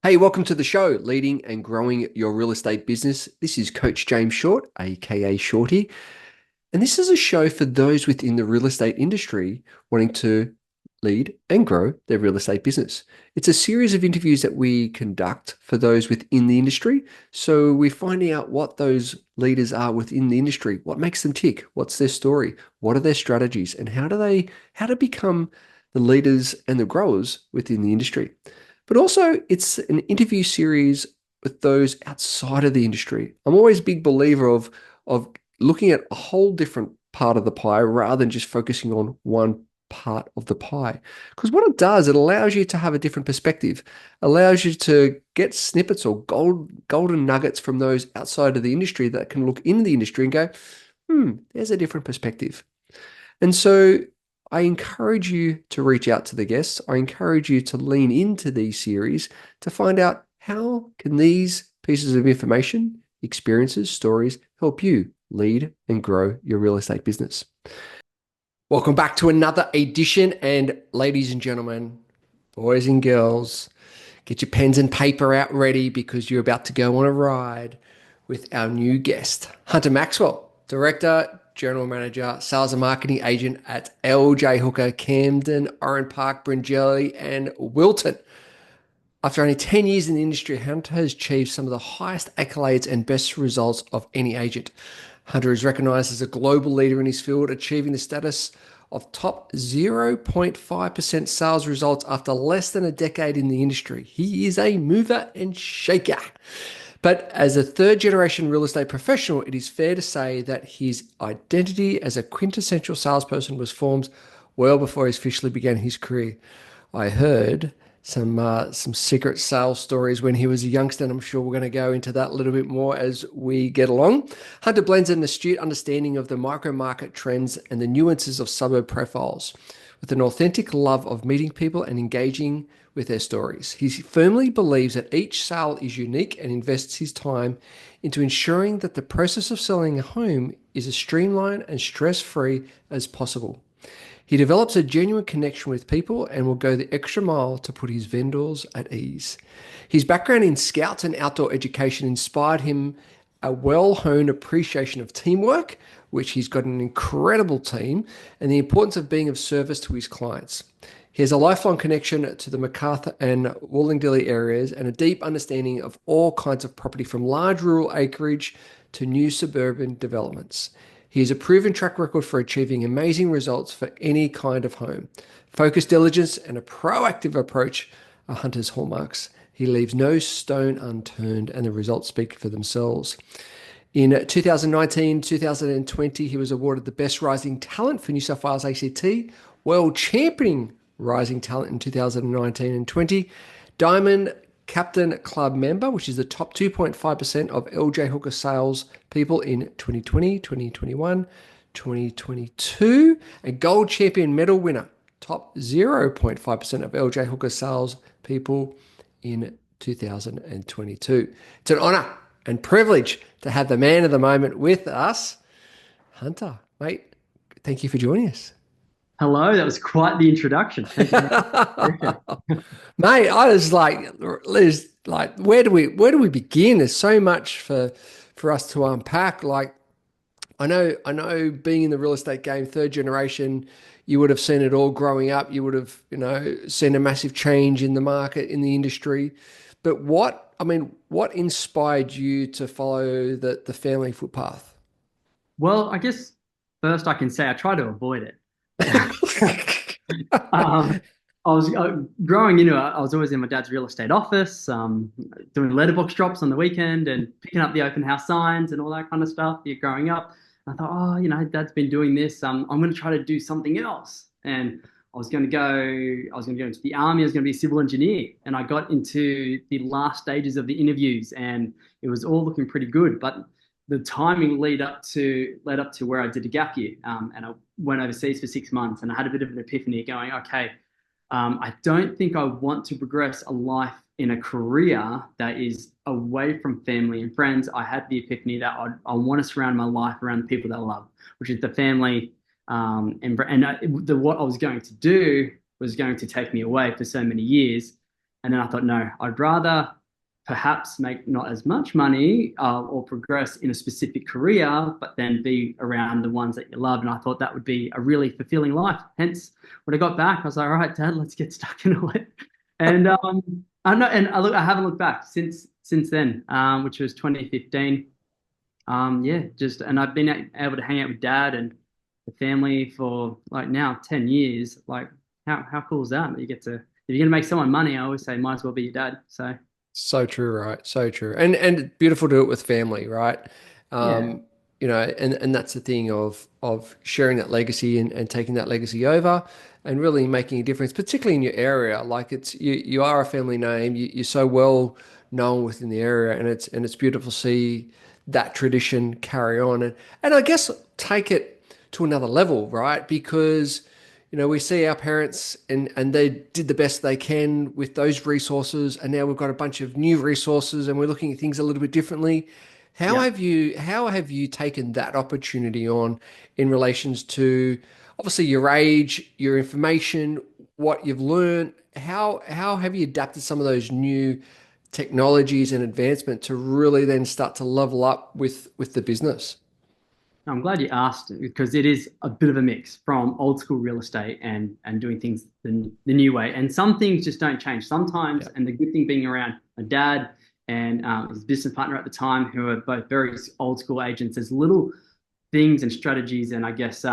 Hey, welcome to the show, Leading and Growing Your Real Estate Business. This is Coach James Short, aka Shorty, and this is a show for those within the real estate industry wanting to lead and grow their real estate business. It's a series of interviews that we conduct for those within the industry. So we're finding out what those leaders are within the industry, what makes them tick, what's their story, what are their strategies, and how to become the leaders and the growers within the industry. But also, it's an interview series with those outside of the industry. I'm always a big believer of looking at a whole different part of the pie rather than just focusing on one part of the pie. Because what it does, it allows you to have a different perspective, allows you to get snippets or golden nuggets from those outside of the industry that can look into the industry and go, there's a different perspective. And so I encourage you to reach out to the guests. I encourage you to lean into these series to find out how can these pieces of information, experiences, stories help you lead and grow your real estate business. Welcome back to another edition. And ladies and gentlemen, boys and girls, get your pens and paper out ready because you're about to go on a ride with our new guest, Hunter Maxwell, Director, General Manager, Sales and Marketing Agent at LJ Hooker Camden, Oran Park, Bringelly, and Wilton. After only 10 years in the industry, Hunter has achieved some of the highest accolades and best results of any agent. Hunter is recognized as a global leader in his field, achieving the status of top 0.5% sales results after less than a decade in the industry. He is a mover and shaker. But as a third generation real estate professional, it is fair to say that his identity as a quintessential salesperson was formed well before he officially began his career. I heard some secret sales stories when he was a youngster, and I'm sure we're going to go into that a little bit more as we get along. Hunter blends an astute understanding of the micromarket trends and the nuances of suburb profiles with an authentic love of meeting people and engaging with their stories. He firmly believes that each sale is unique and invests his time into ensuring that the process of selling a home is as streamlined and stress-free as possible. He develops a genuine connection with people and will go the extra mile to put his vendors at ease. His background in scouts and outdoor education inspired him a well-honed appreciation of teamwork, which he's got an incredible team, and the importance of being of service to his clients. He has a lifelong connection to the MacArthur and Wollongdilly areas and a deep understanding of all kinds of property from large rural acreage to new suburban developments. He has a proven track record for achieving amazing results for any kind of home. Focused diligence and a proactive approach are Hunter's hallmarks. He leaves no stone unturned, and the results speak for themselves. In 2019-2020, he was awarded the Best Rising Talent for New South Wales ACT, World Championing Rising Talent in 2019 and 20, Diamond Captain Club member, which is the top 2.5% of LJ Hooker sales people in 2020, 2021, 2022, and Gold Champion Medal winner, top 0.5% of LJ Hooker sales people in 2022. It's an honor and privilege to have the man of the moment with us, Hunter. Mate, thank you for joining us. Hello, that was quite the introduction. Thank you very much. Mate, I was like, where do we begin? There's so much for us to unpack. Like, I know being in the real estate game, third generation, you would have seen it all growing up. You would have, seen a massive change in the market, in the industry. But what inspired you to follow the family footpath? Well, I guess first I can say I try to avoid it. I was growing into it. I was always in my dad's real estate office, doing letterbox drops on the weekend and picking up the open house signs and all that kind of stuff. You're growing up. And I thought, oh, dad's been doing this. I'm going to try to do something else. And I was going to go into the army. I was going to be a civil engineer. And I got into the last stages of the interviews and it was all looking pretty good. But the timing led up to where I did a gap year, and I went overseas for 6 months, and I had a bit of an epiphany, going, okay, I don't think I want to progress a life in a career that is away from family and friends. I had the epiphany that I want to surround my life around the people that I love, which is the family, what I was going to do was going to take me away for so many years. And then I thought, no, I'd rather perhaps make not as much money or progress in a specific career, but then be around the ones that you love. And I thought that would be a really fulfilling life. Hence, when I got back, I was like, all right, Dad, let's get stuck into it. And I know, and I haven't looked back since then, which was 2015. Yeah, just and I've been able to hang out with Dad and the family for like now 10 years. Like, how cool is that? You get to if you're gonna make someone money, I always say might as well be your dad. So So true, right? So true. And beautiful to do it with family, right? yeah, Um, and that's the thing of sharing that legacy and taking that legacy over and really making a difference, particularly in your area. Like you are a family name, you're so well known within the area, and it's beautiful to see that tradition carry on and I guess take it to another level, right? Because we see our parents and they did the best they can with those resources, and now we've got a bunch of new resources and we're looking at things a little bit differently. How yeah. have you taken that opportunity on in relations to obviously your age, your information, what you've learned? How have you adapted some of those new technologies and advancement to really then start to level up with the business? I'm glad you asked because it is a bit of a mix from old school real estate and doing things the new way. And some things just don't change. Sometimes, Yeah. and the good thing being around my dad and his business partner at the time, who are both very old school agents, there's little things and strategies and I guess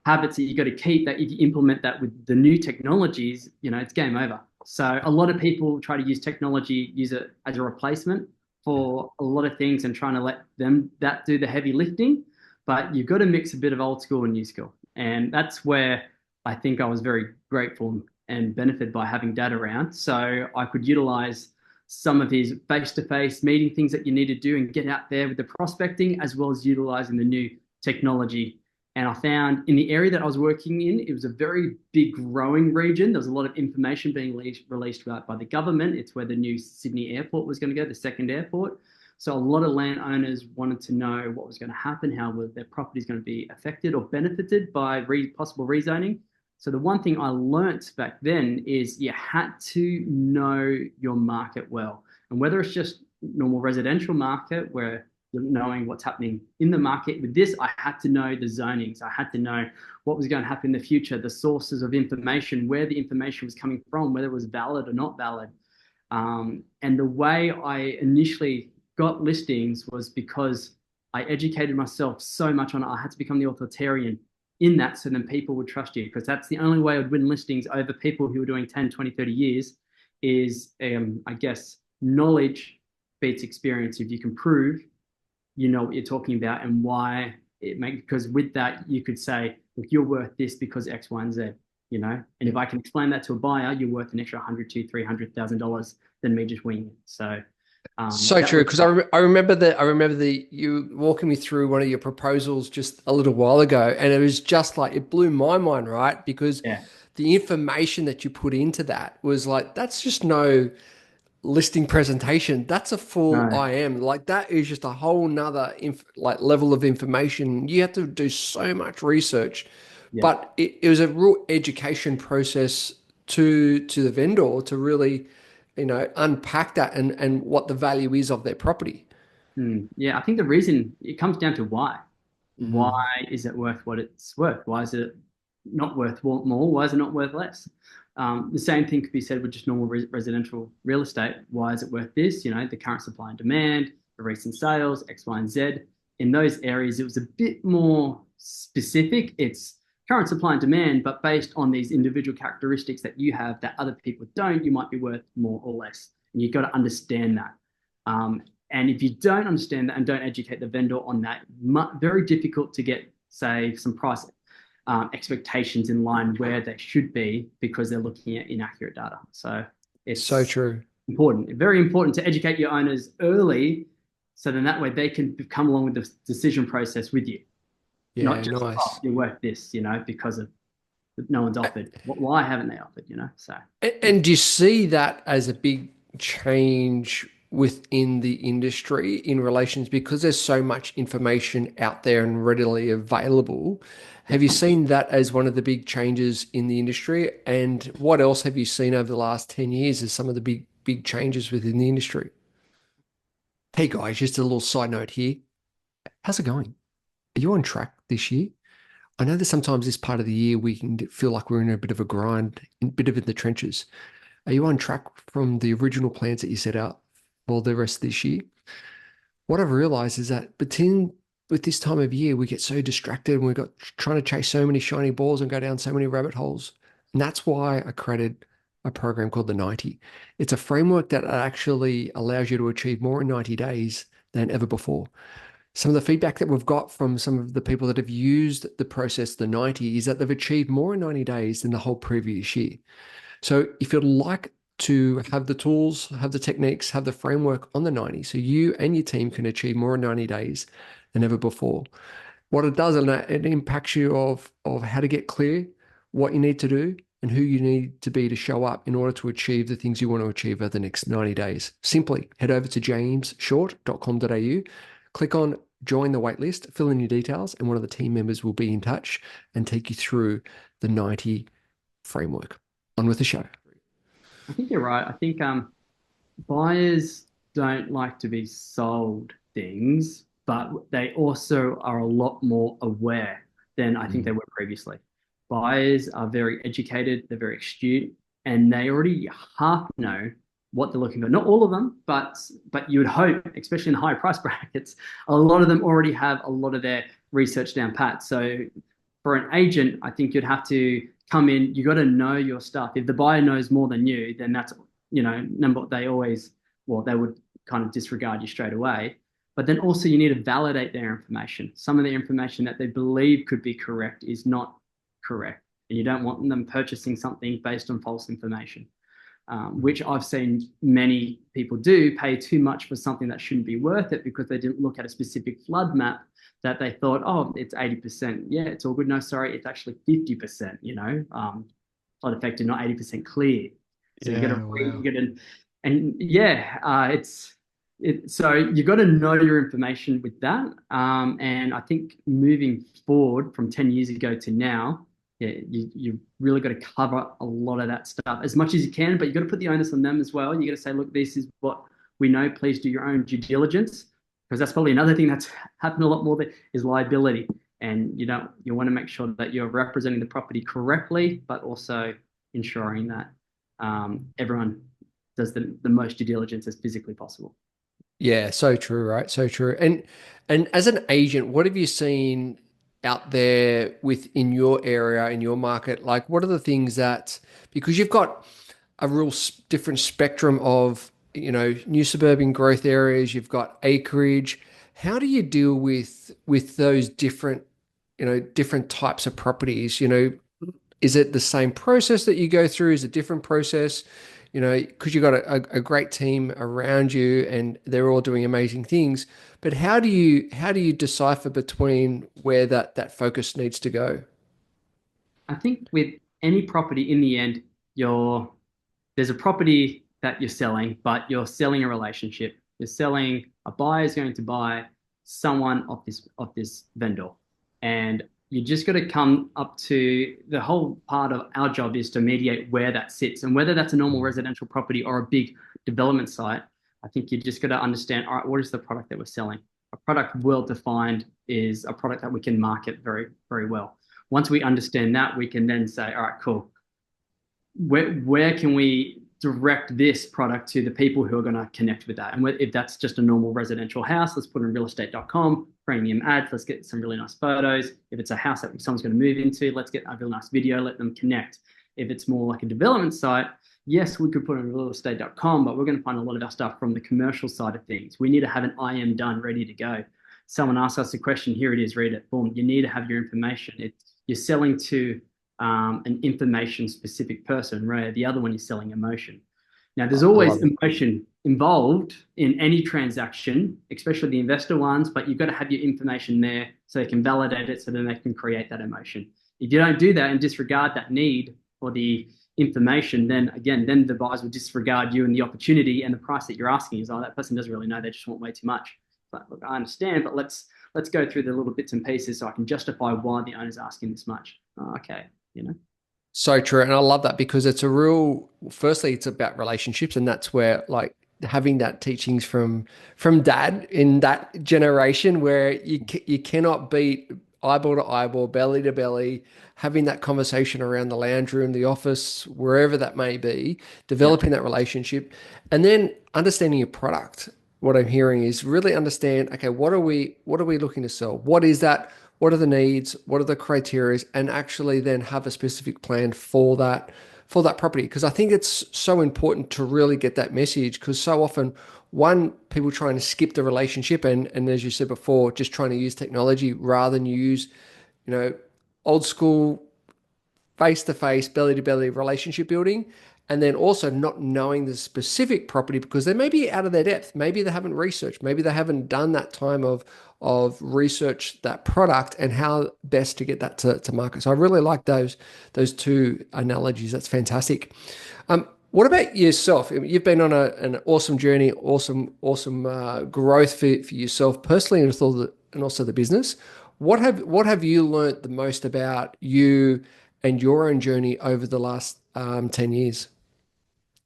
habits that you got to keep that if you implement that with the new technologies, it's game over. So a lot of people try to use technology, use it as a replacement for a lot of things and trying to let them that do the heavy lifting. But you've got to mix a bit of old school and new school. And that's where I think I was very grateful and benefited by having dad around. So I could utilize some of his face-to-face meeting things that you need to do and get out there with the prospecting as well as utilizing the new technology. And I found in the area that I was working in, it was a very big growing region. There was a lot of information being released by the government. It's where the new Sydney airport was going to go, the second airport. So a lot of landowners wanted to know what was going to happen, how were their properties going to be affected or benefited by possible rezoning. So the one thing I learnt back then is you had to know your market well. And whether it's just normal residential market where you're knowing what's happening in the market, with this, I had to know the zonings. I had to know what was going to happen in the future, the sources of information, where the information was coming from, whether it was valid or not valid. And the way I initially got listings was because I educated myself so much on it. I had to become the authoritarian in that so then people would trust you because that's the only way I'd win listings over people who were doing 10, 20, 30 years is, I guess, knowledge beats experience. If you can prove you know what you're talking about and why it makes, because with that, you could say, look, you're worth this because X, Y, and Z, and if I can explain that to a buyer, you're worth an extra 100, 2, $300,000 than me just winging it. So So that true, was, because I remember the you walking me through one of your proposals just a little while ago, and it was just like it blew my mind, right? Because yeah, the information that you put into that was like that's just no listing presentation. That's a full no, IM. Like that is just a whole nother like level of information. You have to do so much research, yeah. but it was a real education process to the vendor to really, unpack that and what the value is of their property. Yeah, I think the reason it comes down to why. Why Mm. is it worth what it's worth? Why is it not worth more? Why is it not worth less? The same thing could be said with just normal residential real estate. Why is it worth this? The current supply and demand, the recent sales, X, Y, and Z. In those areas, it was a bit more specific. It's current supply and demand, but based on these individual characteristics that you have that other people don't, you might be worth more or less. And you've got to understand that. And if you don't understand that and don't educate the vendor on that, very difficult to get, say, some price expectations in line where they should be because they're looking at inaccurate data. So So it's true. important, very important to educate your owners early so then that way they can come along with the decision process with you, not Yeah, just, oh, nice. you're worth this, because of no one's offered. Why haven't they offered, So, yeah. And do you see that as a big change within the industry in relations because there's so much information out there and readily available? Have you seen that as one of the big changes in the industry? And what else have you seen over the last 10 years as some of the big changes within the industry? Hey guys, just a little side note here. How's it going? Are you on track this year? I know that sometimes this part of the year we can feel like we're in a bit of a grind, a bit of in the trenches. Are you on track from the original plans that you set out for the rest of this year? What I've realized is that between with this time of year, we get so distracted and we've got trying to chase so many shiny balls and go down so many rabbit holes. And that's why I created a program called the 90. It's a framework that actually allows you to achieve more in 90 days than ever before. Some of the feedback that we've got from some of the people that have used the process, the 90, is that they've achieved more in 90 days than the whole previous year. So if you'd like to have the tools, have the techniques, have the framework on the 90, so you and your team can achieve more in 90 days than ever before. What it does, it impacts you of how to get clear, what you need to do, and who you need to be to show up in order to achieve the things you want to achieve over the next 90 days. Simply head over to jamesshort.com.au, click on join the waitlist, fill in your details, and one of the team members will be in touch and take you through the 90 framework. On with the show. I think you're right. I think buyers don't like to be sold things, but they also are a lot more aware than I think they were previously. Buyers are very educated, they're very astute, and they already half know what they're looking for. Not all of them, but you would hope, especially in the high price brackets, a lot of them already have a lot of their research down pat. So for an agent, I think you'd have to come in, you got to know your stuff. If the buyer knows more than you, then that's, number they always, well, they would kind of disregard you straight away. But then also you need to validate their information. Some of the information that they believe could be correct is not correct. And you don't want them purchasing something based on false information, which I've seen many people do, pay too much for something that shouldn't be worth it because they didn't look at a specific flood map that they thought, oh, it's 80%. Yeah, it's all good. No, sorry, it's actually 50%, flood affected, not 80% clear. So you got to read it. And yeah, so you got to know your information with that. And I think moving forward from 10 years ago to now, yeah, you really got to cover a lot of that stuff as much as you can, but you got to put the onus on them as well. You got to say, look, this is what we know. Please do your own due diligence, because that's probably another thing that's happened a lot more is liability. And you want to make sure that you're representing the property correctly, but also ensuring that everyone does the most due diligence as physically possible. Yeah, so true, right? So true. And as an agent, what have you seen out there within your area, in your market? Like, what are the things that, because you've got a real different spectrum of, new suburban growth areas, you've got acreage. How do you deal with those different, different types of properties? Is it the same process that you go through? Is it a different process? Because you've got a great team around you and they're all doing amazing things. But how do you decipher between where that focus needs to go? I think with any property, in the end, there's a property that you're selling, but you're selling a relationship. You're selling a buyer is going to buy someone of this vendor, and you just got to come up to the whole part of our job is to mediate where that sits and whether that's a normal residential property or a big development site. I think you just got to understand, all right, what is the product that we're selling? A product well defined is a product that we can market very, very well. Once we understand that, we can then say, all right, cool. Where can we direct this product to the people who are going to connect with that? And if that's just a normal residential house, let's put it in realestate.com, premium ads, let's get some really nice photos. If it's a house that someone's going to move into, let's get a really nice video, let them connect. If it's more like a development site, yes, we could put it on realestate.com, but we're going to find a lot of our stuff from the commercial side of things. We need to have an IM done, ready to go. Someone asks us a question, here it is, read it, boom. You need to have your information. You're selling to an information specific person, right? The other one is selling emotion. Now, there's always emotion involved in any transaction, especially the investor ones, but you've got to have your information there so they can validate it so then they can create that emotion. If you don't do that and disregard that need for the information, then the buyers will disregard you and the opportunity, and the price that you're asking is, oh, that person doesn't really know, they just want way too much. But look, I understand, but let's let's go through the little bits and pieces so I can justify why the owner's asking this much. Oh, okay, you know. So true. And I love that because it's a real, firstly, it's about relationships. And that's where like having that teachings from dad in that generation where you cannot beat eyeball to eyeball, belly to belly, having that conversation around the lounge room, the office, wherever that may be, Yeah. developing that relationship, and then understanding your product. What I'm hearing is really understand, okay, what are we looking to sell? What is that? What are the needs? What are the criteria? And actually then have a specific plan for that property. Because I think it's so important to really get that message because so often one, people trying to skip the relationship and as you said before, just trying to use technology rather than use, you know, old school face to face, belly to belly relationship building. And then also not knowing the specific property because they may be out of their depth. Maybe they haven't researched. Maybe they haven't done that time of research that product and how best to get that to market. So I really like those two analogies. That's fantastic. What about yourself? I mean, you've been on an awesome journey, awesome growth for yourself personally and also the business. What have you learnt the most about you and your own journey over the last 10 years?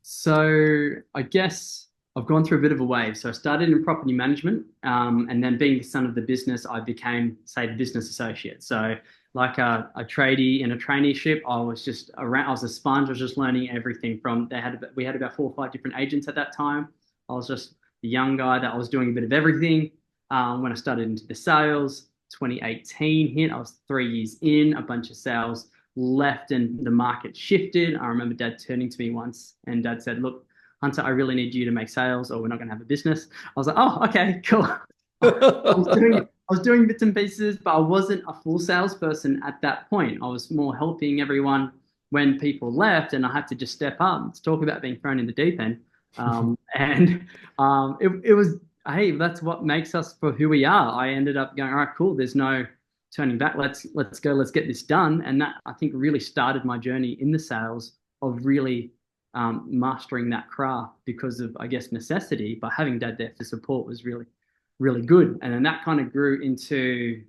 So I guess I've gone through a bit of a wave. So I started in property management, and then being the son of the business, I became, say, the business associate. So like a tradie in a traineeship, I was just around. I was a sponge. I was just learning everything from. We had about 4 or 5 different agents at that time. I was just the young guy that I was doing a bit of everything. When I started into the sales, 2018 hit. I was 3 years in. A bunch of sales left and the market shifted. I remember dad turning to me once and dad said, "Look, Hunter, I really need you to make sales or we're not going to have a business." I was like, "Oh, okay, cool." I was doing bits and pieces, but I wasn't a full salesperson at that point. I was more helping everyone when people left, and I had to just step up. Let's talk about being thrown in the deep end. It was, hey, that's what makes us for who we are. I ended up going, all right, cool. There's no turning back. Let's go. Let's get this done. And that I think really started my journey in the sales of really mastering that craft because of, I guess, necessity. But having dad there for support was really, really good. And then that kind of grew into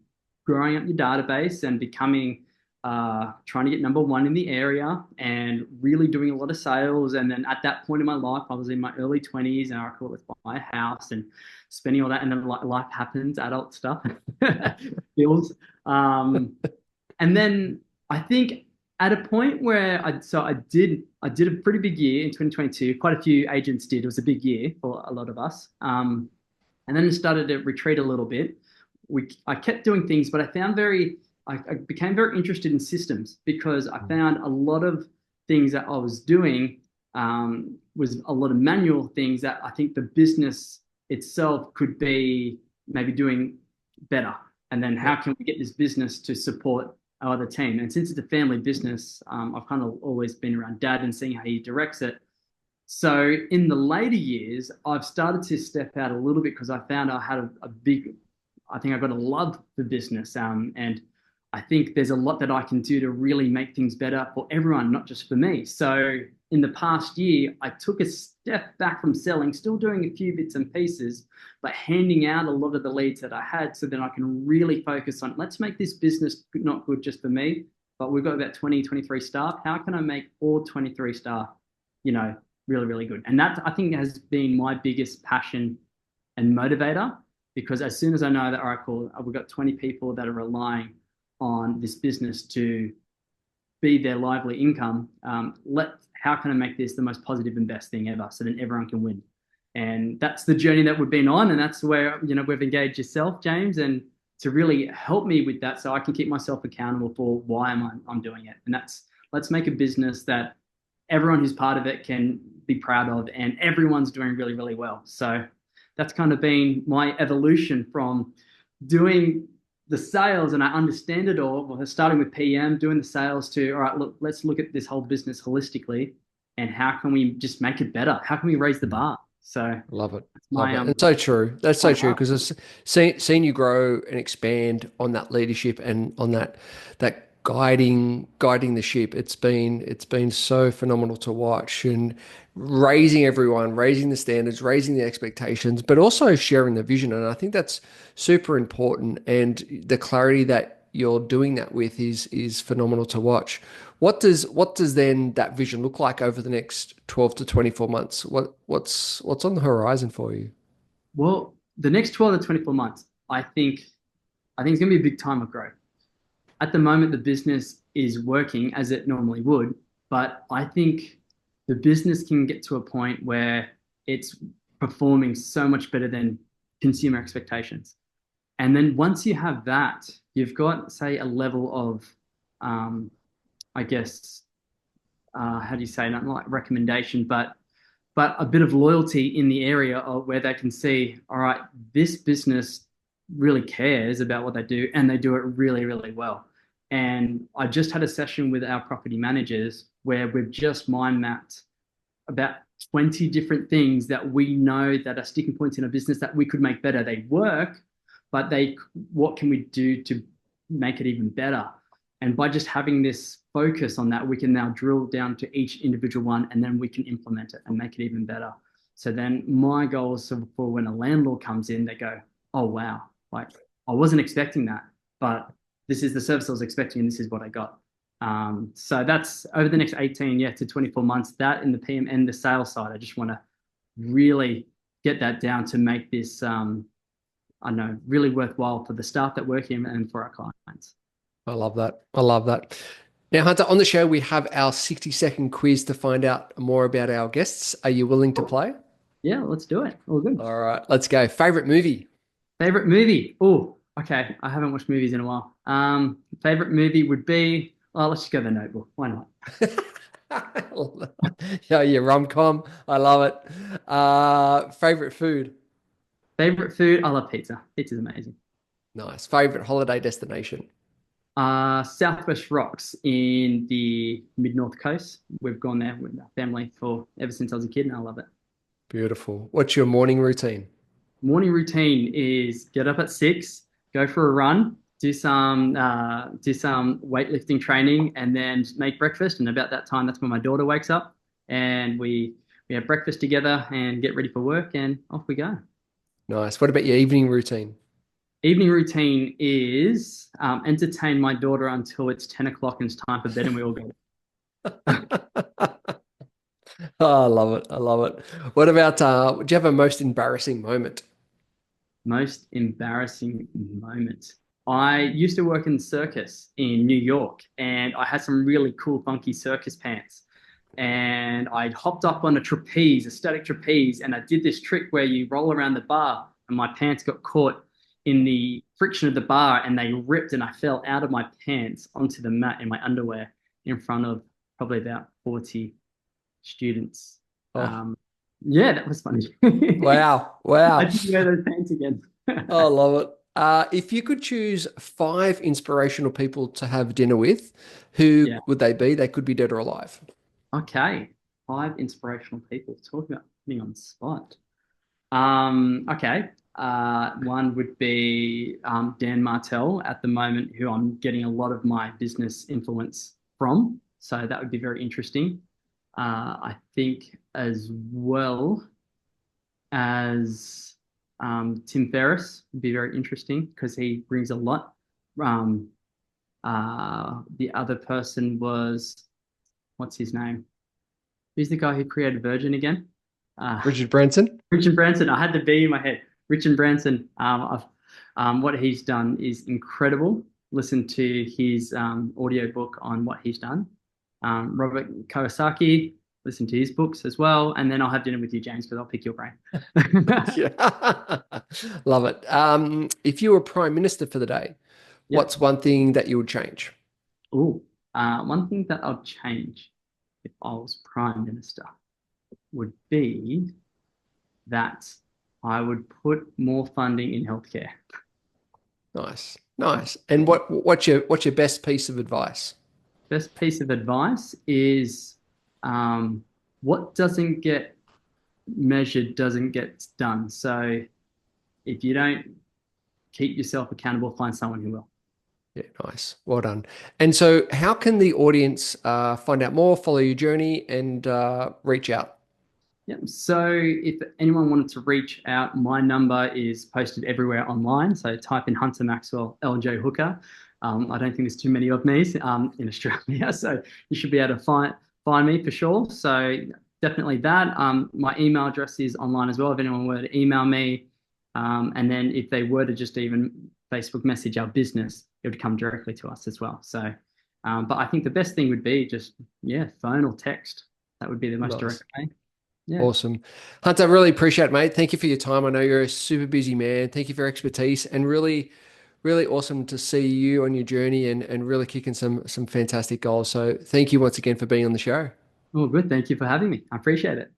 growing up your database and becoming trying to get number one in the area and really doing a lot of sales. And then at that point in my life, I was in my early 20s and I thought, let's buy a house and spending all that. And then life happens, adult stuff, bills. And then I think at a point where I did a pretty big year in 2022. Quite a few agents did. It was a big year for a lot of us. And then it started to retreat a little bit. I kept doing things, but I became very interested in systems because I found a lot of things that I was doing was a lot of manual things that I think the business itself could be maybe doing better. And then how can we get this business to support our other team? And since it's a family business, I've kind of always been around dad and seeing how he directs it. So in the later years, I've started to step out a little bit because I found I had a big, I think I got a love for business. And I think there's a lot that I can do to really make things better for everyone, not just for me. So in the past year, I took a step back from selling, still doing a few bits and pieces, but handing out a lot of the leads that I had so that I can really focus on, let's make this business not good just for me, but we've got about 20, 23 staff. How can I make all 23 staff, really, really good? And that I think has been my biggest passion and motivator because as soon as I know that, all right, cool, we've got 20 people that are relying on this business to be their lively income, how can I make this the most positive and best thing ever so then everyone can win? And that's the journey that we've been on. And that's where, we've engaged yourself, James, and to really help me with that so I can keep myself accountable for why I'm doing it. And that's, let's make a business that everyone who's part of it can be proud of and everyone's doing really, really well. So that's kind of been my evolution from doing the sales, and I understand it all, starting with PM, doing the sales to, all right, look, let's look at this whole business holistically and how can we just make it better? How can we raise the bar? So Love it. that's Love my, it. It's so true. That's so my true heart. because it's seeing you grow and expand on that leadership and on that guiding the ship. It's been so phenomenal to watch, and raising everyone, raising the standards, raising the expectations, but also sharing the vision. And I think that's super important. And the clarity that you're doing that with is phenomenal to watch. What does then that vision look like over the next 12 to 24 months? What's on the horizon for you? Well, the next 12 to 24 months, I think it's going to be a big time of growth. At the moment, the business is working as it normally would, but I think the business can get to a point where it's performing so much better than consumer expectations. And then once you have that, you've got, say, a level of, um, I guess, how do you say, not like recommendation, but a bit of loyalty in the area of where they can see, all right, this business really cares about what they do and they do it really, really well. And I just had a session with our property managers where we've just mind mapped about 20 different things that we know that are sticking points in a business that we could make better. They work, but what can we do to make it even better? And by just having this focus on that, we can now drill down to each individual one and then we can implement it and make it even better. So then my goal is for when a landlord comes in, they go, oh, wow, like I wasn't expecting that, but this is the service I was expecting and this is what I got. So that's over the next 18 to 24 months, that in the PM and the sales side, I just want to really get that down to make this, I know, really worthwhile for the staff that work here and for our clients. I love that. I love that. Now, Hunter, on the show, we have our 60-second quiz to find out more about our guests. Are you willing to play? Yeah, let's do it. All good. All right, let's go. Favorite movie? Favorite movie? Oh, okay. I haven't watched movies in a while. Favorite movie would be, well, let's just go The Notebook. Why not? Yeah, yeah, rom-com. I love it. Favorite food? Favorite food? I love pizza. Pizza's amazing. Nice. Favorite holiday destination? Southwest Rocks in the mid-north coast. We've gone there with our family for ever since I was a kid, and I love it. Beautiful. What's your morning routine? Morning routine is get up at 6, go for a run, do some weightlifting training, and then make breakfast. And about that time, that's when my daughter wakes up, and we have breakfast together and get ready for work, and off we go. Nice. What about your evening routine? Evening routine is entertain my daughter until it's 10 o'clock and it's time for bed, and we all go. Oh, I love it. I love it. What about, do you have a most embarrassing moment? Most embarrassing moment. I used to work in the circus in New York, and I had some really cool, funky circus pants. And I hopped up on a trapeze, a static trapeze, and I did this trick where you roll around the bar, and my pants got caught in the friction of the bar, and they ripped, and I fell out of my pants onto the mat in my underwear in front of probably about 40 students. Oh, Yeah, that was funny. wow. I Wow. didn't wear those pants again. Oh, I love it. If you could choose five inspirational people to have dinner with, who Yeah. would they be? They could be dead or alive. Okay. 5 inspirational people. Talk about putting on the spot. Okay. One would be Dan Martell at the moment, who I'm getting a lot of my business influence from. So that would be very interesting. I think as well as Tim Ferriss would be very interesting because he brings a lot. Um, the other person was, what's his name? Who's the guy who created Virgin again? Uh, Richard Branson. Richard Branson. I had the B in my head. Richard Branson. What he's done is incredible. Listen to his audiobook on what he's done. Robert Kiyosaki. Listen to his books as well. And then I'll have dinner with you, James, because I'll pick your brain. Yeah. Love it. If you were prime minister for the day, Yeah. what's one thing that you would change? Oh, one thing that I'd change if I was prime minister would be that I would put more funding in healthcare. Nice. Nice. And what's your best piece of advice? Best piece of advice is what doesn't get measured doesn't get done. So if you don't keep yourself accountable, find someone who will. Yeah, nice. Well done. And so, how can the audience find out more, follow your journey, and reach out? Yeah. So if anyone wanted to reach out, my number is posted everywhere online. So type in Hunter Maxwell, LJ Hooker. I don't think there's too many of me in Australia, so you should be able to find me for sure. So definitely that. My email address is online as well. If anyone were to email me, and then if they were to just even Facebook message our business, it would come directly to us as well. So, but I think the best thing would be just phone or text. That would be the most direct Nice. way. Yeah. Awesome. Hunter, really appreciate it, mate. Thank you for your time. I know you're a super busy man. Thank you for your expertise and really, really awesome to see you on your journey and really kicking some fantastic goals. So thank you once again for being on the show. Oh, good. Thank you for having me. I appreciate it.